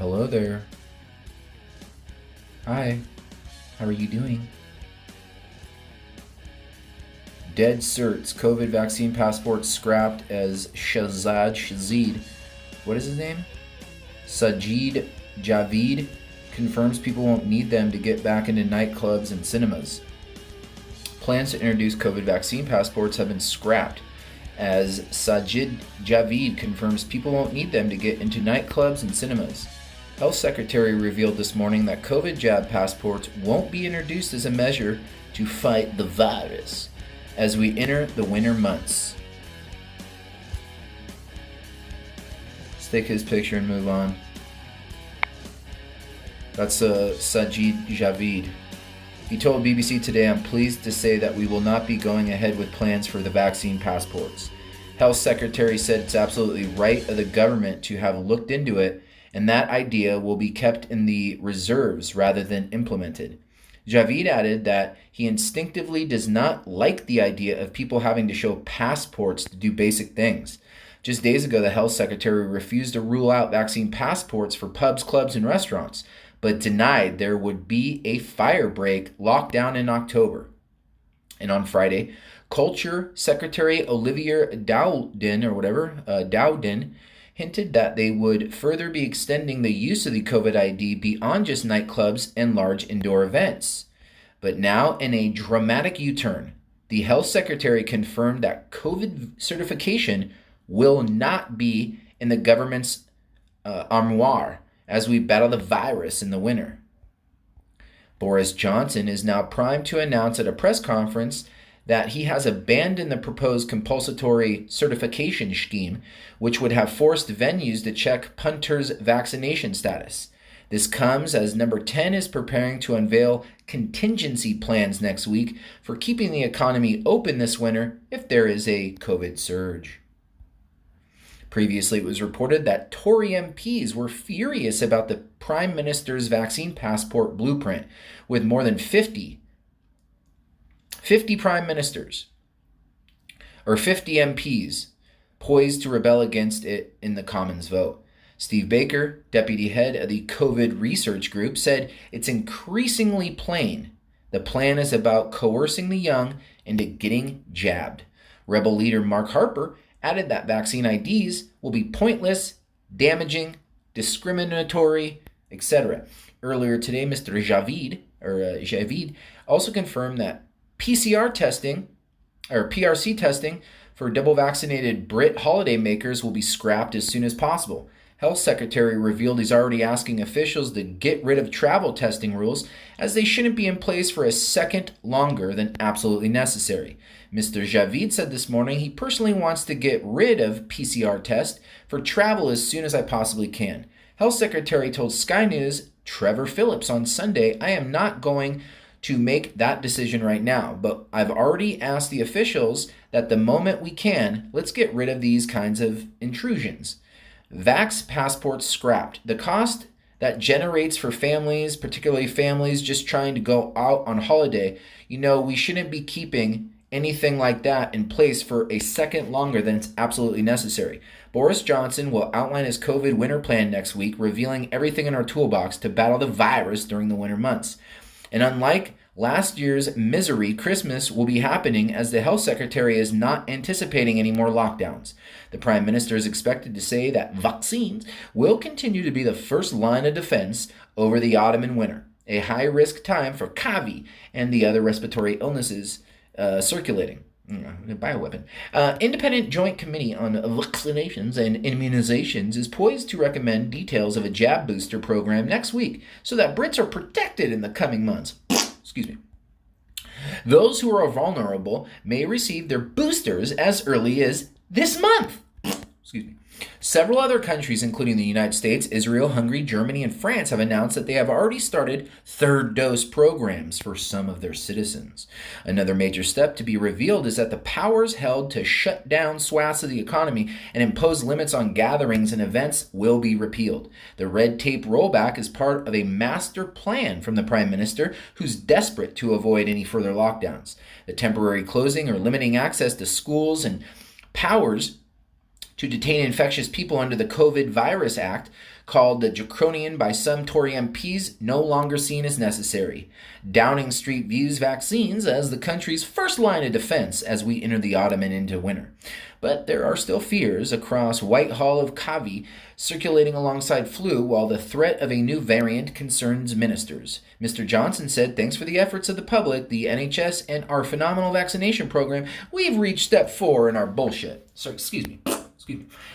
Hello there. Hi. How are you doing? Dead certs. COVID vaccine passports scrapped as Shazid. What is his name? Sajid Javid confirms people won't need them to get back into nightclubs and cinemas. Plans to introduce COVID vaccine passports have been scrapped as Sajid Javid confirms people won't need them to get into nightclubs and cinemas. Health Secretary revealed this morning that COVID jab passports won't be introduced as a measure to fight the virus as we enter the winter months. Let's take his picture and move on. That's Sajid Javid. He told BBC Today, "I'm pleased to say that we will not be going ahead with plans for the vaccine passports." Health Secretary said it's absolutely right of the government to have looked into it, and that idea will be kept in the reserves rather than implemented. Javid added that he instinctively does not like the idea of people having to show passports to do basic things. Just days ago, the health secretary refused to rule out vaccine passports for pubs, clubs, and restaurants, but denied there would be a firebreak lockdown in October. And on Friday, Culture Secretary Olivier Dowden hinted that they would further be extending the use of the COVID ID beyond just nightclubs and large indoor events. But now, in a dramatic U-turn, the health secretary confirmed that COVID certification will not be in the government's armoire as we battle the virus in the winter. Boris Johnson is now primed to announce at a press conference that he has abandoned the proposed compulsory certification scheme, which would have forced venues to check punters' vaccination status. This comes as Number 10 is preparing to unveil contingency plans next week for keeping the economy open this winter if there is a COVID surge. Previously, it was reported that Tory MPs were furious about the Prime Minister's vaccine passport blueprint, with more than 50 prime ministers or 50 MPs poised to rebel against it in the Commons vote. Steve Baker, deputy head of the COVID research group, said it's increasingly plain the plan is about coercing the young into getting jabbed. Rebel leader Mark Harper added that vaccine IDs will be pointless, damaging, discriminatory, etc. Earlier today, Mr. Javid also confirmed that PRC testing for double vaccinated Brit holidaymakers will be scrapped as soon as possible. Health Secretary revealed he's already asking officials to get rid of travel testing rules as they shouldn't be in place for a second longer than absolutely necessary. Mr. Javid said this morning he personally wants to get rid of PCR tests for travel as soon as I possibly can. Health Secretary told Sky News' Trevor Phillips on Sunday, "I am not going to make that decision right now, but I've already asked the officials that the moment we can, let's get rid of these kinds of intrusions." Vaxx passports scrapped. The cost that generates for families, particularly families just trying to go out on holiday, we shouldn't be keeping anything like that in place for a second longer than it's absolutely necessary. Boris Johnson will outline his COVID winter plan next week, revealing everything in our toolbox to battle the virus during the winter months. And unlike last year's misery, Christmas will be happening as the health secretary is not anticipating any more lockdowns. The prime minister is expected to say that vaccines will continue to be the first line of defense over the autumn and winter, a high-risk time for COVID and the other respiratory illnesses circulating. A bioweapon. Independent Joint Committee on Vaccinations and Immunizations is poised to recommend details of a jab booster program next week so that Brits are protected in the coming months. Excuse me. Those who are vulnerable may receive their boosters as early as this month. Excuse me. Several other countries, including the United States, Israel, Hungary, Germany, and France, have announced that they have already started third-dose programs for some of their citizens. Another major step to be revealed is that the powers held to shut down swaths of the economy and impose limits on gatherings and events will be repealed. The red tape rollback is part of a master plan from the Prime Minister, who's desperate to avoid any further lockdowns. The temporary closing or limiting access to schools and powers to detain infectious people under the COVID Virus Act called the draconian by some Tory MPs, no longer seen as necessary. Downing Street views vaccines as the country's first line of defense as we enter the autumn and into winter. But there are still fears across Whitehall of Cavey circulating alongside flu, while the threat of a new variant concerns ministers. Mr. Johnson said, "Thanks for the efforts of the public, the NHS, and our phenomenal vaccination program. We've reached step 4 in our bullshit." Excuse me.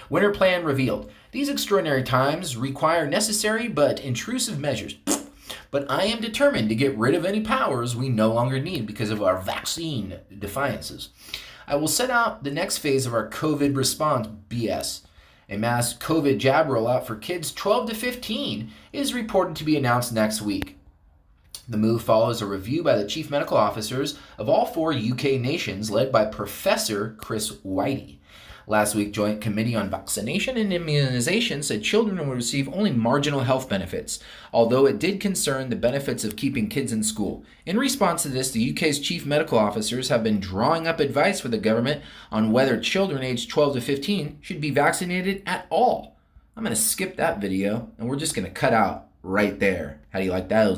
Winter plan revealed. These extraordinary times require necessary but intrusive measures. But I am determined to get rid of any powers we no longer need because of our vaccine defiances. I will set out the next phase of our COVID response BS. A mass COVID jab rollout for kids 12 to 15 is reported to be announced next week. The move follows a review by the chief medical officers of all 4 UK nations led by Professor Chris Whitey. Last week, Joint Committee on Vaccination and Immunization said children will receive only marginal health benefits, although it did concern the benefits of keeping kids in school. In response to this, the UK's chief medical officers have been drawing up advice for the government on whether children aged 12 to 15 should be vaccinated at all. I'm going to skip that video, and we're just going to cut out right there. How do you like those?